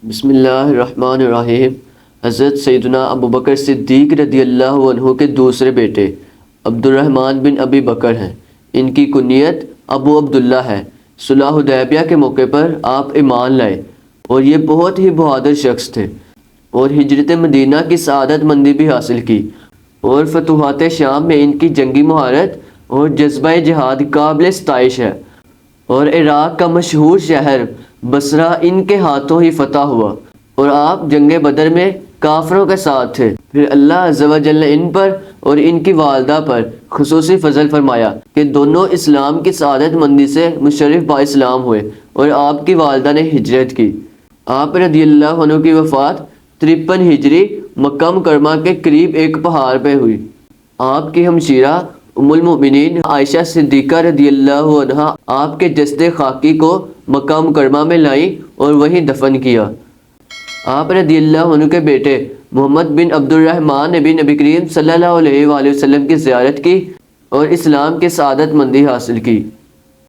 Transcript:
بسم اللہ الرحمن الرحیم۔ حضرت سیدنا ابو بکر صدیق رضی اللہ عنہ کے دوسرے بیٹے عبد الرحمن بن ابی بکر ہیں۔ ان کی کنیت ابو عبداللہ ہے۔ صلح حدیبیہ کے موقع پر آپ ایمان لائے اور یہ بہت ہی بہادر شخص تھے اور ہجرت مدینہ کی سعادت مندی بھی حاصل کی، اور فتوحات شام میں ان کی جنگی مہارت اور جذبہ جہاد قابل ستائش ہے، اور عراق کا مشہور شہر بصرہ ان کے ہاتھوں ہی فتح ہوا، اور آپ جنگ بدر میں کافروں کے ساتھ تھے۔ پھر اللہ عز و جل ان پر اور ان کی والدہ پر خصوصی فضل فرمایا کہ دونوں اسلام کی سعادت مندی سے مشرف با اسلام ہوئے، اور آپ کی والدہ نے ہجرت کی۔ آپ رضی اللہ عنہ کی وفات 53 ہجری مکہ مکرمہ کے قریب ایک پہاڑ پہ ہوئی۔ آپ کی ہمشیرہ ام المؤمنین عائشہ صدیقہ رضی اللہ عنہا آپ کے جسد خاکی کو مکہ مکرمہ میں لائیں اور وہیں دفن کیا۔ آپ رضی اللہ عنہ کے بیٹے محمد بن عبد الرحمن نے بھی نبی کریم صلی اللہ علیہ وآلہ وسلم کی زیارت کی اور اسلام کی سعادت مندی حاصل کی۔